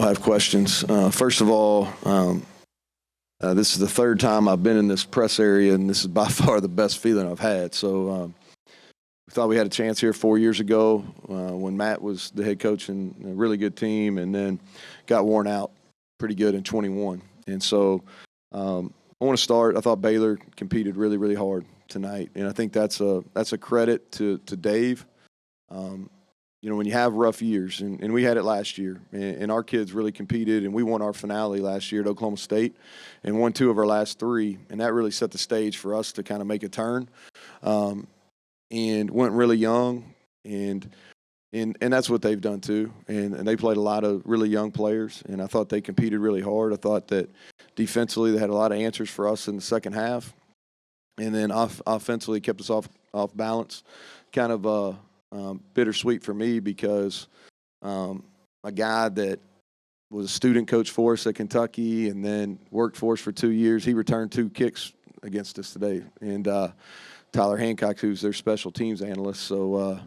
have questions. First of all, this is the third time I've been in this press area, and this is by far the best feeling I've had. So we thought we had a chance here 4 years ago when Matt was the head coach and a really good team, and then got worn out pretty good in 21. And so I want to start. I thought Baylor competed really, really hard tonight, and I think that's a credit to Dave. You know, when you have rough years, and we had it last year, and our kids really competed, and we won our finale last year at Oklahoma State and won 2 of our last 3, and that really set the stage for us to kind of make a turn, and went really young, and that's what they've done too, and they played a lot of really young players, and I thought they competed really hard. I thought that defensively they had a lot of answers for us in the second half, and then offensively kept us off balance, kind of bittersweet for me because a guy that was a student coach for us at Kentucky and then worked for us for 2 years, he returned 2 kicks against us today. And Tyler Hancock, who's their special teams analyst, so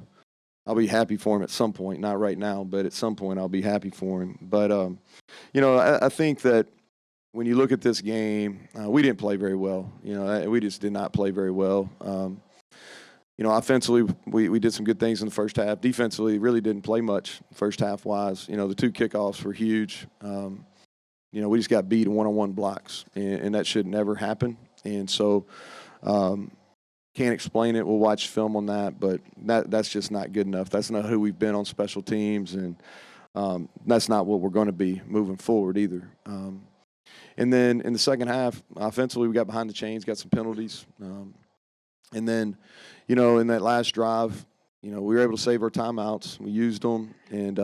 I'll be happy for him at some point, not right now, but at some point I'll be happy for him. But, you know, I think that when you look at this game, we didn't play very well. You know, we just did not play very well. You know, offensively, we did some good things in the first half. Defensively, really didn't play much first half-wise. You know, the 2 kickoffs were huge. You know, we just got beat in one-on-one blocks, and that should never happen. And so can't explain it. We'll watch film on that, but that's just not good enough. That's not who we've been on special teams, and that's not what we're going to be moving forward either. And then in the second half, offensively, we got behind the chains, got some penalties. And then, you know, in that last drive, you know, we were able to save our timeouts. We used them, and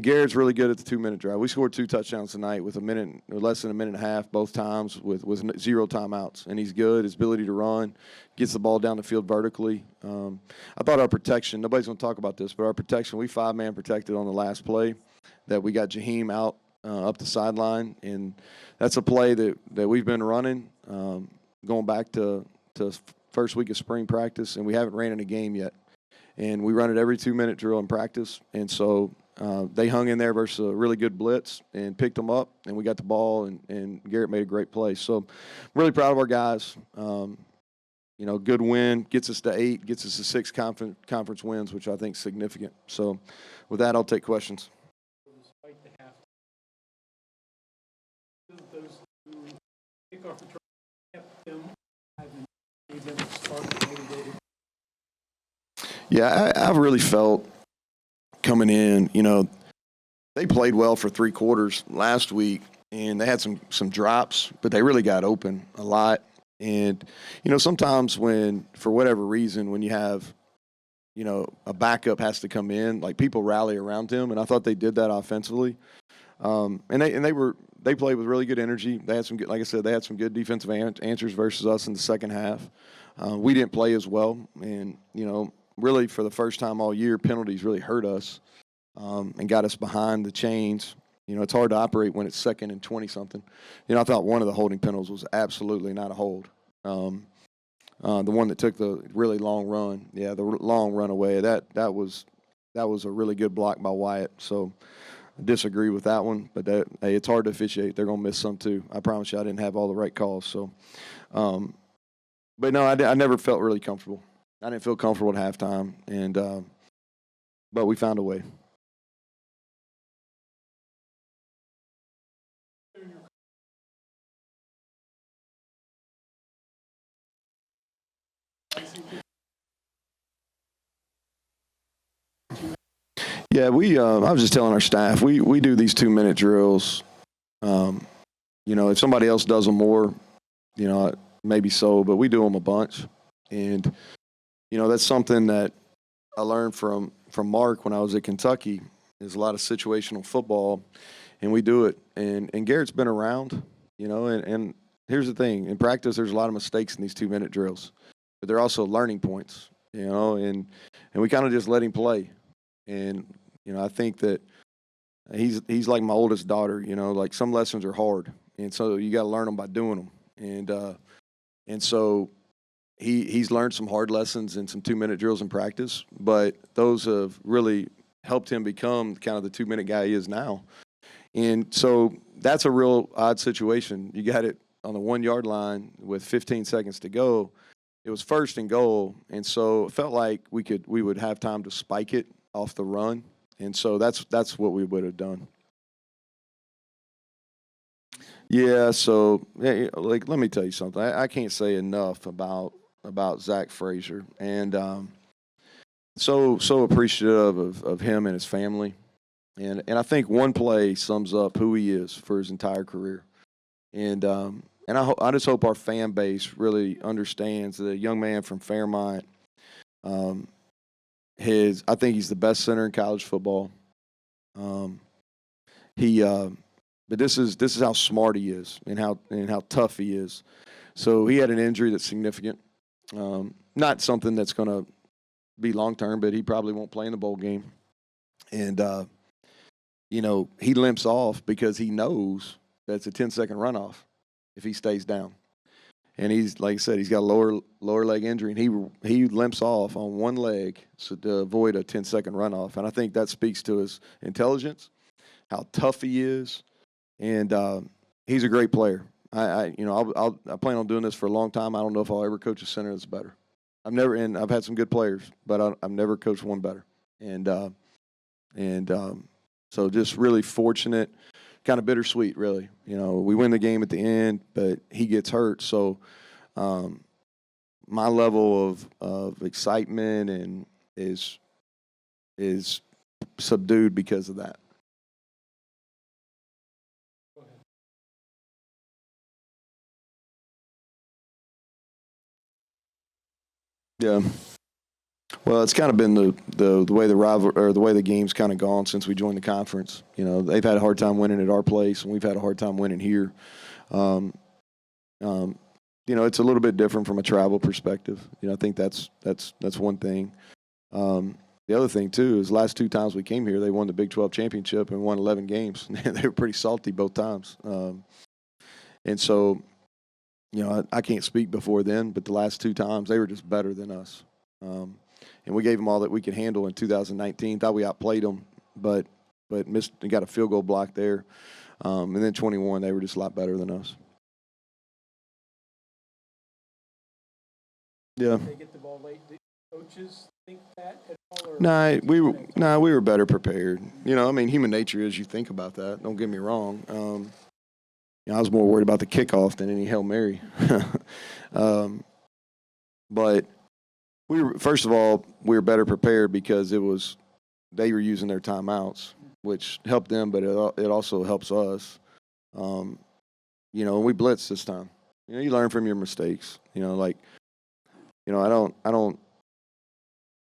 Garrett's really good at the 2-minute drive. We scored 2 touchdowns tonight with a minute or less than a minute and a half both times with 0 timeouts. And he's good. His ability to run, gets the ball down the field vertically. I thought our protection, nobody's going to talk about this, but our protection, we 5-man protected on the last play that we got Jaheim out up the sideline. And that's a play that we've been running going back to first week of spring practice, and we haven't ran in a game yet. And we run it every 2-minute drill in practice. And so they hung in there versus a really good blitz and picked them up, and we got the ball, and Garrett made a great play. So I'm really proud of our guys. You know, good win, gets us to 8, gets us to 6 conference wins, which I think is significant. So with that, I'll take questions. Despite the half, those who kick off the trial kept them alive and gave them a spark motivated. Yeah, I've really felt coming in, you know, they played well for 3 quarters last week, and they had some drops, but they really got open a lot. And, you know, sometimes when, for whatever reason, when you have, you know, a backup has to come in, like people rally around him, and I thought they did that offensively. And they played with really good energy. They had some good, like I said, they had some good defensive answers versus us in the second half. We didn't play as well, and, you know, really for the first time all year, penalties really hurt us and got us behind the chains. You know, it's hard to operate when it's 2nd and 20-something. You know, I thought one of the holding penalties was absolutely not a hold. The one that took the really long run, the long run away, that was a really good block by Wyatt. So I disagree with that one, but hey, it's hard to officiate. They're going to miss some too. I promise you I didn't have all the right calls. So, but no, I never felt really comfortable. I didn't feel comfortable at halftime, and but we found a way. Yeah, I was just telling our staff, we do these 2-minute drills. You know, if somebody else does them more, you know, maybe so, but we do them a bunch. And, you know, that's something that I learned from Mark when I was at Kentucky. There's a lot of situational football, and we do it. And Garrett's been around, you know, and here's the thing. In practice, there's a lot of mistakes in these 2-minute drills, but they're also learning points, you know, and we kind of just let him play. And, you know, I think that he's like my oldest daughter, you know, like some lessons are hard, and so you got to learn them by doing them. And so he's learned some hard lessons in some 2-minute drills in practice, but those have really helped him become kind of the 2-minute guy he is now. And so that's a real odd situation. You got it on the 1 yard line with 15 seconds to go. It was first and goal, and so it felt like we would have time to spike it off the run, and so that's what we would have done. Yeah, so like let me tell you something. I can't say enough about Zach Frazier, and so appreciative of him and his family, and I think one play sums up who he is for his entire career, and I just hope our fan base really understands that a young man from Fairmont. I think he's the best center in college football. Um, he But this is how smart he is and how tough he is. So he had an injury that's significant. Not something that's going to be long term, but he probably won't play in the bowl game. And he limps off because he knows that it's a 10-second runoff if he stays down. And he's, like I said, he's got a lower leg injury, and he limps off on one leg to avoid a 10-second runoff. And I think that speaks to his intelligence, how tough he is. And he's a great player. I plan on doing this for a long time. I don't know if I'll ever coach a center that's better. I've had some good players, but I've never coached one better. So just really fortunate, kind of bittersweet, really. We win the game at the end, but he gets hurt. So my level of excitement and is subdued because of that. Yeah. Well, it's kind of been the way the rival or the way the game's kind of gone since we joined the conference. They've had a hard time winning at our place, and we've had a hard time winning here. It's a little bit different from a travel perspective. I think that's one thing. The other thing too is last 2 times we came here, they won the Big 12 championship and won 11 games. They were pretty salty both times, and so. I can't speak before then, but the last 2 times they were just better than us. And we gave them all that we could handle in 2019. Thought we outplayed them, but missed and got a field goal block there. And then 21, they were just a lot better than us. Yeah. They get the ball late. Did coaches think that at all? We were better prepared. Human nature is you think about that. Don't get me wrong. I was more worried about the kickoff than any Hail Mary. But first of all, we were better prepared because they were using their timeouts, which helped them, but it also helps us. And we blitzed this time. You learn from your mistakes. I don't.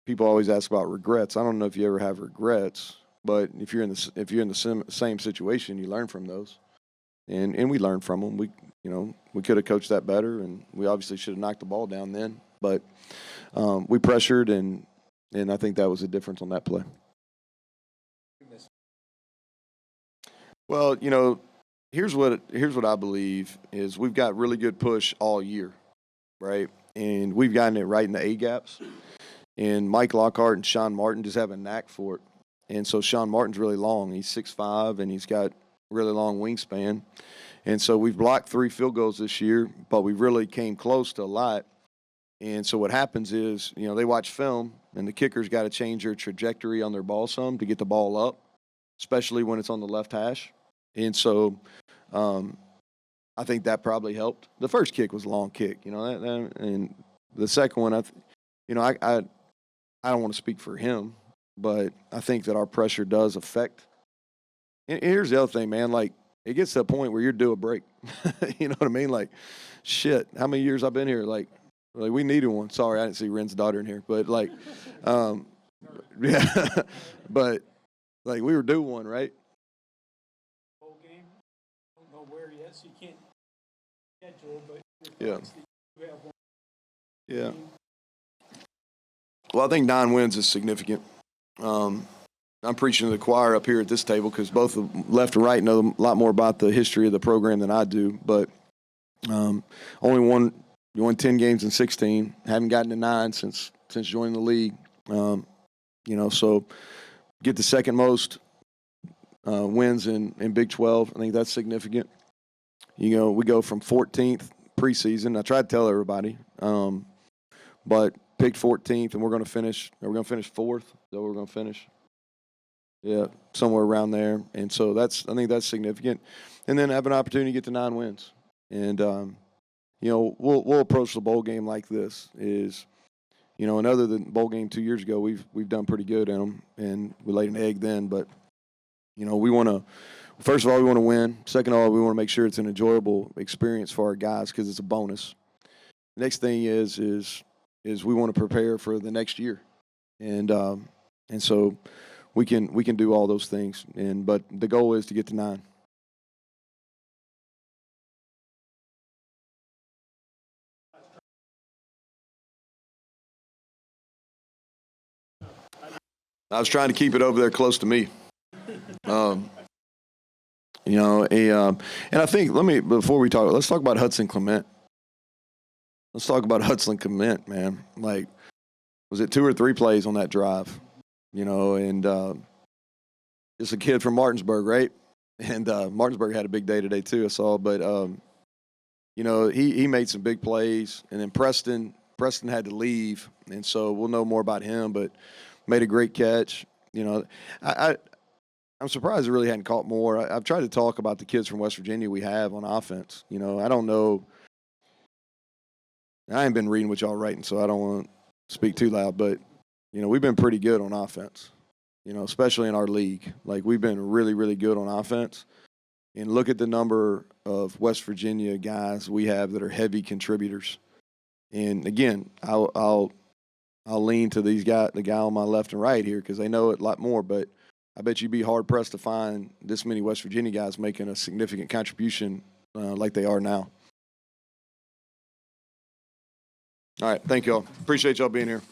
People always ask about regrets. I don't know if you ever have regrets, but if you're in the same situation, you learn from those. And we learned from them. We could have coached that better, and we obviously should have knocked the ball down then. But we pressured, and I think that was the difference on that play. Well, here's what I believe is we've got really good push all year, right? And we've gotten it right in the A gaps. And Mike Lockhart and Sean Martin just have a knack for it. And so Sean Martin's really long. He's 6'5", and he's got really long wingspan. And so we've blocked 3 field goals this year, but we really came close to a lot. And so what happens is, they watch film, and the kicker's got to change their trajectory on their ball some to get the ball up, especially when it's on the left hash. And so I think that probably helped. The first kick was a long kick, and the second one, I don't want to speak for him, but I think that our pressure does affect. And here's the other thing, man. Like, it gets to a point where you're due a break. You know what I mean? Like, shit, how many years I've been here? Like we needed one. Sorry, I didn't see Ren's daughter in here. But, yeah. But, we were due one, right? Whole game, don't know where yet, so you can't schedule, but yeah. You have one. Yeah. Well, I think 9 wins is significant. I'm preaching to the choir up here at this table because both the left and right know a lot more about the history of the program than I do. But only won 10 games in 16. Haven't gotten to 9 since joining the league. So get the second most wins in Big 12. I think that's significant. You know, we go from 14th preseason. I tried to tell everybody, but picked 14th, and we're going to finish. Are we going to finish fourth? Is that where we're going to finish? Yeah, somewhere around there. And so I think that's significant. And then have an opportunity to get to 9 wins. And you know, we'll approach the bowl game like this. You know, and other than bowl game 2 years ago, we've done pretty good in them, and we laid an egg then. But you know, we want to. First of all, we want to win. Second of all, we want to make sure it's an enjoyable experience for our guys because it's a bonus. The next thing is we want to prepare for the next year, and so we can do all those things. But the goal is to get to 9. I was trying to keep it over there close to me. You know, and I think let's talk about Hudson Clement. Let's talk about Hudson Clement, man. Like, was it 2 or 3 plays on that drive? You know, and just a kid from Martinsburg, right? And Martinsburg had a big day today too, I saw. But you know, he made some big plays, and then Preston had to leave, and so we'll know more about him. But made a great catch. You know, I'm surprised it really hadn't caught more. I've tried to talk about the kids from West Virginia we have on offense. You know, I don't know. I ain't been reading what y'all writing, so I don't want to speak too loud. But, you know, we've been pretty good on offense, you know, especially in our league. Like, we've been really, really good on offense. And look at the number of West Virginia guys we have that are heavy contributors. And, again, I'll lean to the guy on my left and right here because they know it a lot more. But I bet you'd be hard-pressed to find this many West Virginia guys making a significant contribution like they are now. All right, thank y'all. Appreciate y'all being here.